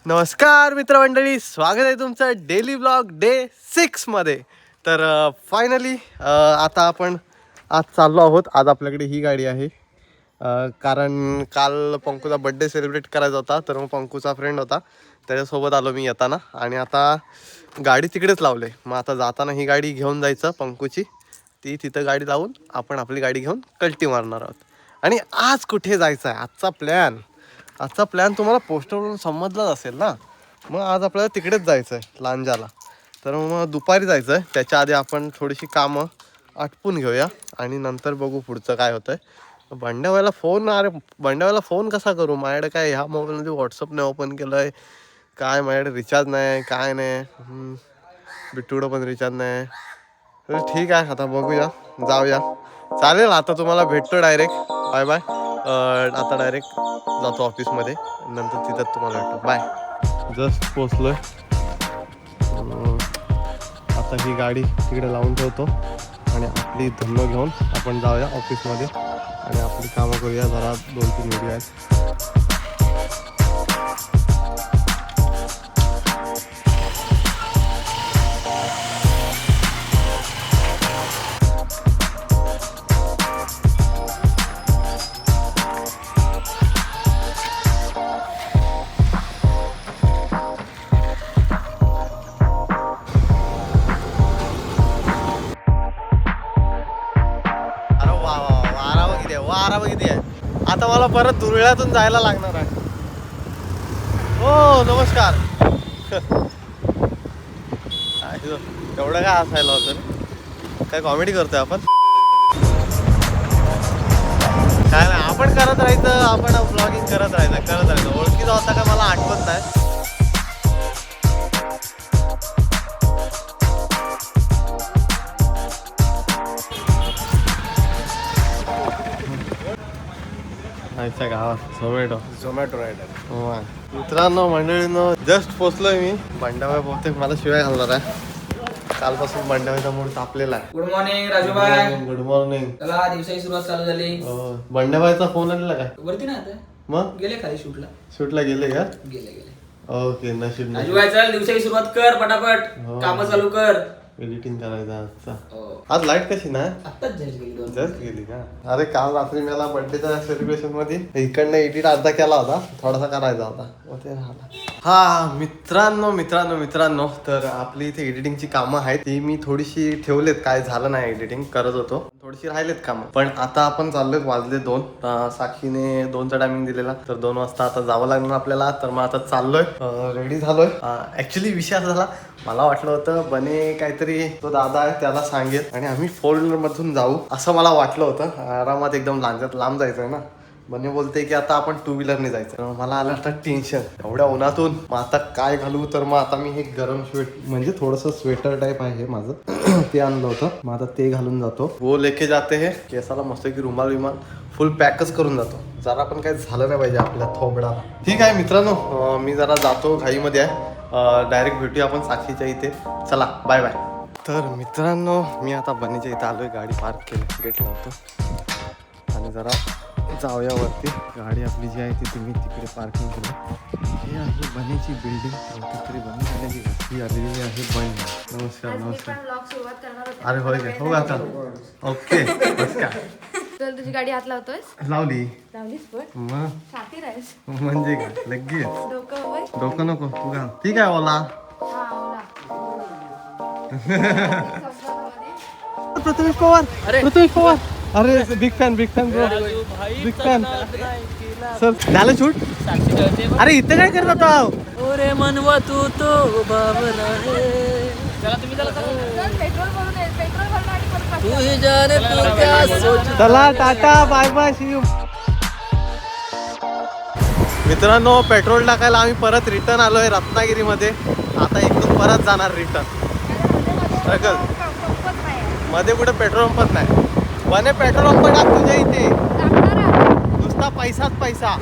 नमस्कार मित्रमंडळी, स्वागत आहे तुमचं डेली ब्लॉग डे 6 मध्ये. तर फायनली आता आपण आज चाललो आहोत. आज आपल्याकडे ही गाडी आहे कारण काल पंकूचा बड्डे सेलिब्रेट करायचा होता. तर मग पंकूचा फ्रेंड होता, त्याच्यासोबत आलो मी येताना. आणि आता गाडी तिकडेच लावले. मग आता जाताना ही गाडी घेऊन जायचं पंकूची. ती तिथं गाडी लावून आपण आपली गाडी घेऊन कल्टी मारणार आहोत. आणि आज कुठे जायचं आहे, आजचा प्लॅन तुम्हाला पोस्टरवरून समजलाच असेल ना. मग आज आपल्याला तिकडेच जायचं आहे लांजाला. तर मग दुपारी जायचं आहे. त्याच्या आधी आपण थोडीशी कामं आटपून घेऊया आणि नंतर बघू पुढचं काय होतं आहे. बंड्यावाला फोन कसा करू? माझ्याकडे काय ह्या मोबाईलमध्ये व्हॉट्सअप नाही ओपन केलं आहे, काय माझ्याकडे रिचार्ज नाही, काय नाही. बिट्टूकडं पण रिचार्ज नाही. तर ठीक आहे, आता बघूया, जाऊया. चालेल, आता तुम्हाला भेटतो डायरेक्ट. Bye bye. आता डायरेक्ट जातो ऑफिसमध्ये, नंतर तिथं तुम्हाला भेटतो. बाय. जस्ट पोचलोय. आता ही गाडी तिकडे लावून ठेवतो आणि आपली धम्म घेऊन आपण जाऊया ऑफिसमध्ये आणि आपली कामं करूया. जरा 2-3 व्हिडिओ आहेत. वारा बघितली आहे. आता मला परत धुळ्यातून जायला लागणार आहे. हो, नमस्कार. एवढं काय हसायला होतं? काय कॉमेडी करतोय आपण? काय नाही, आपण करत राहायचं. आपण ब्लॉगिंग करत राहायचं. ओळखीचा होता का मला आठवत नाही. गावात झोमॅटो रायडर. मित्रांनो, मंडळींनो, जस्ट पोचलोय मी. बंड्याबाई बहुतेक मला शिवाय घालणार आहे. कालपासून बंड्याबाईचा मूड तापलेला आहे. Good morning Rajubai. Good morning. चला, दिवसाची सुरुवात चालू झाली. बंड्याबाईचा फोन आलेला काय? वरती ना आता मग गेले खाली शूटला गेले का? गेले. ओके, नशीब. राजूबाई चल, दिवसाची सुरुवात कर पटापट. काम चालू कर. एडिटिंग करायचं आजचा. आज लाईट कशी ना? आत्ताच गेली. जस्ट गेली का? अरे काल रात्री मला बर्थडेच्या सेलिब्रेशन मध्ये इकडनं एडिट अर्धा केला होता, थोडासा करायचा होता, मग ते राहिला. हा मित्रांनो, तर आपली इथे एडिटिंगची कामं आहेत. ती मी थोडीशी ठेवलेत. काय झालं नाही, एडिटिंग करत होतो, थोडीशी राहिलेत कामं. पण आता आपण चाललोय. वाजले 2. साक्षीने 2चा टायमिंग दिलेला, तर 2 वाजता आता जावं लागणार आपल्याला. तर मग आता चाललोय, रेडी झालोय. ऍक्च्युली विषय असा झाला, मला वाटलं होतं बने काहीतरी तो दादा आहे त्याला सांगेल आणि आम्ही 4 व्हीलर मधून जाऊ, असं मला वाटलं होतं. आरामात एकदम लांब जायचं आहे ना. बने बोलते की आता आपण 2 व्हीलरने जायचं. मला आलं असतं टेन्शन एवढ्या उन्हातून. मग आता काय घालू? तर मग आता मी हे गरम म्हणजे थोडंसं स्वेटर टाईप आहे माझं, ते आणलं होतं. मग आता ते घालून जातो. वो लेके जाते हे केसाला मस्त की रुमाल फुल पॅकच करून जातो. जरा पण काही झालं नाही पाहिजे आपल्या थोबडा. ठीक आहे मित्रांनो, मी जरा जातो, घाईमध्ये आहे. डायरेक्ट भेटूया आपण साक्षीच्या इथे. चला, बाय बाय. तर मित्रांनो, मी आता बनीच्या इथे आलोय. गाडी पार्क केली, गेट लावतो आणि जरा जाऊया वरती. गाडी आपली जी आहे ती तुम्ही तिकडे पार्किंग केली. हे आहे बनीची बिल्डिंग. तरी बनी झालेली ही आलेली आहे बनी. नमस्कार. अरे होय का? हो आता ओके. बस का? तर तुझी गाडी हात लावतोय? लावलीस पण मग छाती राहीस म्हणजे का लगेच डोकं नको तू घाल. ठीक आहे ओला. प्रथमेश पवार. अरे big fan bro. Big fan. Sir झालं शूट? अरे इथं काय करत होता? ओरे मनवा तू तो बाबला रे. चला तुम्ही चला, tata, bye bye, see you. मित्रांनो, पेट्रोल टाकायला आम्ही परत रिटर्न आलोय रत्नागिरीमध्ये. आता इकडून परत जाणार रिटर्न. स्ट्रगल मध्ये कुठे पेट्रोल पंपच नाही. बने पेट्रोल पंप टाक तुझ्या इथे. नुसता पैसा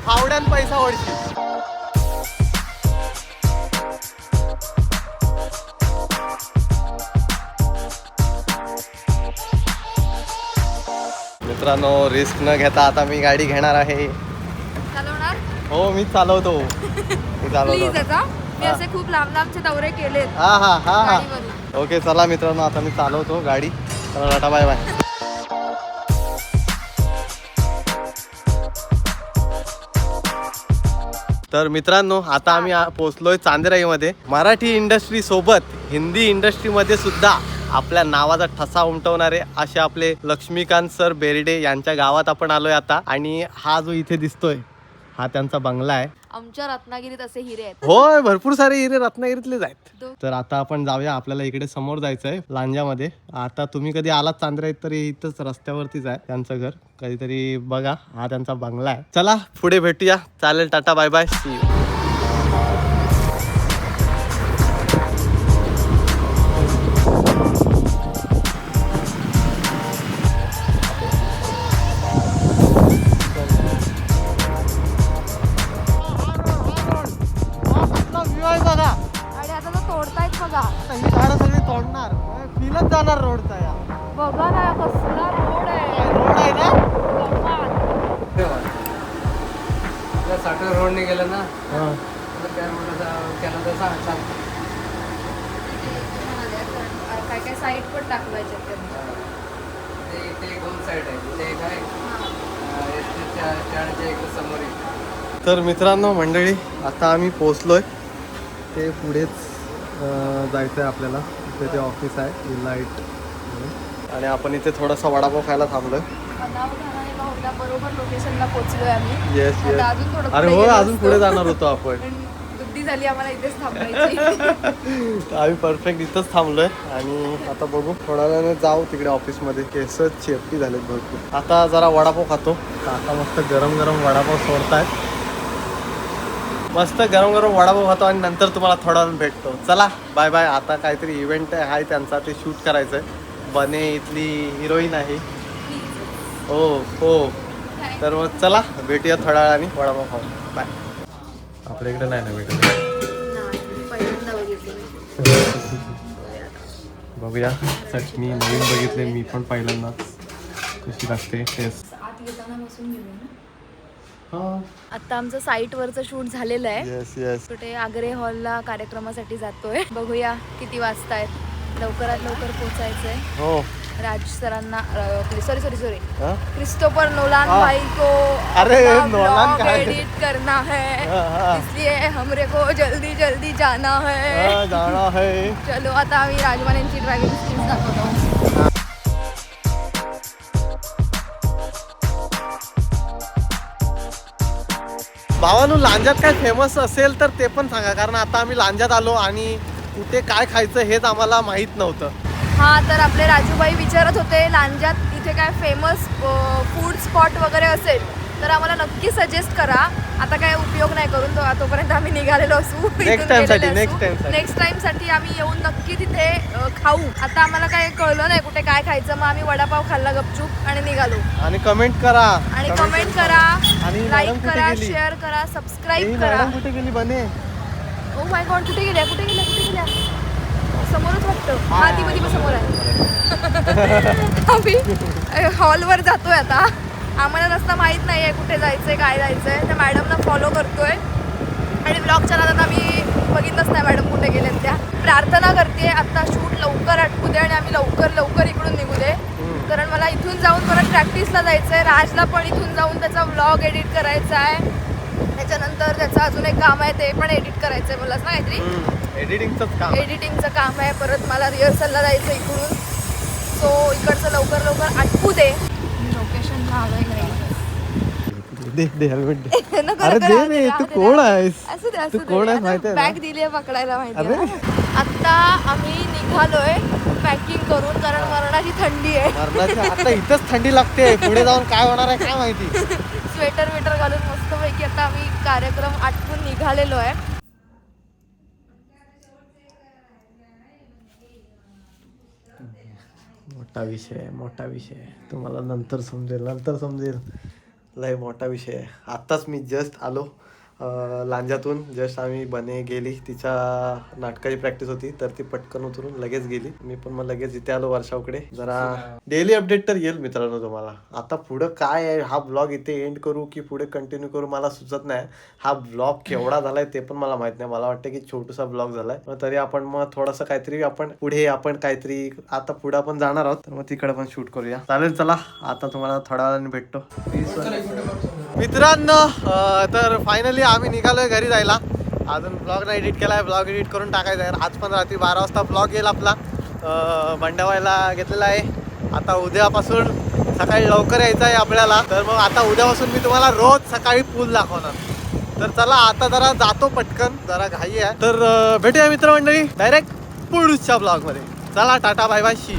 फावड्यान पैसा ओढशी. मित्रांनो, रिस्क न घेता आता मी गाडी घेणार आहे. चालवणार? हो, मी चालवतो. मी चालवतो प्लीज आता मी असे खूप लांब लांबचे दौरे केलेत हा हा हा हा गाडीवरून. ओके चला मित्रांनो आता मी चालवतो गाडी. चला टाटा बाय बाय. तर मित्रांनो आता आम्ही पोहोचलोय चांदेराईमध्ये. मराठी इंडस्ट्री सोबत हिंदी इंडस्ट्रीमध्ये सुद्धा आपल्या नावाचा ठसा उमटवणारे असे आपले लक्ष्मीकांत सर बेर्डे यांच्या गावात आपण आलोय आता. आणि हा जो इथे दिसतोय हा त्यांचा बंगला आहे. आमच्या रत्नागिरीत असे हिरे आहेत. होय भरपूर सारे हिरे रत्नागिरीतलेच आहेत. दो- तर आता आपण जाऊया. आपल्याला इकडे समोर जायचंय लांजामध्ये. आता तुम्ही कधी आलात चांद्राईत तरी इथंच रस्त्यावरतीच आहे त्यांचं घर. कधीतरी बघा हा त्यांचा बंगला आहे. चला पुढे भेटूया. चालेल tata bye bye see you. बघा आणि आता तो तोडतायत बघा. ही झाडं सगळी तोडणार. फीलच जाणार रोडचा या बघा ना कसला रोड आहे. रोड आहे ना. आपल्या साठर रोडने गेलं ना हा. तर त्या रोडला केलं तर सांग काय काय साईड पण टाकवायचे ते दोन साईड आहे. ते काय एसटीच्या स्टँडच्या एक समोर आहे. तर मित्रांनो मंडळी आता आम्ही पोहोचलोय. ते पुढेच जायचं आहे आपल्याला. इथे ते ऑफिस आहे लाईट. आणि आपण इथे थोडासा वडापाव खायला थांबलोय. बरोबर लोकेशनला पोहोचलोय आम्ही. Yes yes. आता अजून थोडं अरे पुढे हो गेलो अजून असतो. पुढे जाणार होतो आपण. पण बुद्धी झाली आम्हाला इथेच थांबायची. आम्ही परफेक्ट इथंच थांबलोय. आणि आता बघू थोड्या वेळाने जाऊ तिकडे ऑफिसमध्ये. केस चेपटी झालेत भरपूर. आता जरा वडापाव खातो. आता मस्त गरम गरम वडापाव सोडतायत. मस्त गरम गरम वडापाव खातो आणि नंतर तुम्हाला थोडा वेळ भेटतो. चला बाय बाय. आता काहीतरी इव्हेंट आहे त्यांचा ते शूट करायचं आहे. बने इथली हिरोईन आहे. हो हो. तर मग चला भेटूया थोड्या वेळाने वडापाव खाऊ. बाय. आपल्या इकडे नाही ना भेटत. पहिल्यांदा बघितलं. बघूया चटणी नवीन बघितले मी पण पहिल्यांदाच. कशी लागते टेस्ट. आत येताना बसून गेलो ना. हां आता आमचं साईट वरचं शूट झालेलं आहे. Yes yes. कुठे आग्रे हॉलला कार्यक्रमासाठी जातोय. बघूया किती वाजता आहेत. लवकरात लवकर पोहोचायचंय. हो. राज सरांना सॉरी हां क्रिस्टोफर नोलान हाँ। भाई को अरे, अपना नोलान ब्लॉग काय? एडिट करना है. हाँ। इसलिए हमरे को जल्दी जल्दी जाना है. जाना है. चलो आता आम्ही राजवाड्यांची ड्रायव्हिंग स्किल्स दाखवतो. भावानो लांजात काय फेमस असेल तर ते पण सांगा. कारण आता आम्ही लांजात आलो आणि कुठे काय खायचं हेच आम्हाला माहित नव्हतं. हा तर आपले राजूबाई विचारत होते लांजात इथे काय फेमस फूड स्पॉट वगैरे असेल तर आम्हाला नक्की सजेस्ट करा. आता काय उपयोग नाही करून तोपर्यंत आम्ही निघालेलो असू. नेक्स्ट टाइम साठी आम्ही येऊन नक्की तिथे खाऊ. आता आम्हाला काय कळलं नाही कुठे काय खायचं. मग आम्ही वडापाव खाल्ला गपचूप आणि निघालो. आणि कमेंट करा. आणि कमेंट करा, आणि लाईक मॅडम कुठे करा, गेली? शेअर करा, सबस्क्राईब करा. मॅडम कुठे गेली बने? ओ माय गॉड कुठे गेल्या समोरच वाटतं. हा ती मध्ये समोर आहे. आम्ही हॉलवर जातोय आता. आम्हाला रस्ता माहित नाही आहे कुठे जायचंय काय जायचंय. त्या मॅडमना फॉलो करतोय. आणि ब्लॉगच्या नादात आम्ही बघितलंच नाही मॅडम कुठे गेलेत त्या. प्रार्थना करते आता शूट लवकर आटपू दे आणि आम्ही लवकर इकडून निघू दे. कारण मला इथून जाऊन परत प्रॅक्टिसला जायचं आहे. राजला पण इथून जाऊन त्याचा व्लॉग एडिट करायचा आहे. त्याच्यानंतर त्याचं अजून एक काम आहे ते पण एडिट करायचं आहे. मलाच ना काहीतरी एडिटिंगचं काम आहे. परत मला रिहर्सलला जायचं इकडून. सो इकडचं लवकर आटपू दे. लोकेशनला आलोय दे हेल्मेट दे. अरे दे रे. तू कोण आहेस? तू कोण आहेस माहिती आहे ना? बॅग दिली आहे पकडायला माहिती आहे. आता आम्ही निघालोय पॅकिंग करून कारण मरणाची थंडी आहे. मरणाची आता इथंच थंडी लागते. पुढे जाऊन काय होणार आहे काय माहिती. स्वेटर घालून मस्तपैकी आता आम्ही कार्यक्रम आटपून निघालेलो आहे. मोठा विषय तुम्हाला नंतर समजेल लय मोठा विषय आहे. आत्ताच मी जस्ट आलो लांजातून जस्ट आम्ही बने गेली, तिच्या नाटकाची प्रॅक्टिस होती तर ती पटकन उतरून लगेच गेली. मी पण मग लगेच इथे आलो वर्षावकडे. जरा डेली अपडेट तर येईल मित्रांनो तुम्हाला. आता पुढं काय आहे, हा ब्लॉग इथे एंड करू की पुढे कंटिन्यू करू मला सुचत नाही. हा ब्लॉग केवढा झालाय ते पण मला माहित नाही. मला वाटतं की छोटासा ब्लॉग झालाय, मग तरी आपण मग थोडंसं काहीतरी आपण काहीतरी आता पुढे आपण जाणार आहोत तर मग तिकडे पण शूट करूया. चालेल, चला आता तुम्हाला थोड्या वेळाने भेटतो मित्रांनो. तर फायनली आम्ही निघालोय घरी जायला. अजून ब्लॉग नाही एडिट केलाय, ब्लॉग एडिट करून टाकायचा आहे. आज पण रात्री 12 वाजता ब्लॉग येईल आपला. बंडावायला घेतलेला आहे. आता उद्यापासून सकाळी लवकर यायचं आहे आपल्याला. तर मग आता उद्यापासून मी तुम्हाला रोज सकाळी पूल दाखवणार. तर चला आता जरा जातो पटकन, जरा घाई आहे. तर भेटूया मित्रमंडळी डायरेक्ट पुढच्या ब्लॉग मध्ये. चला टाटा बाय बाय शी.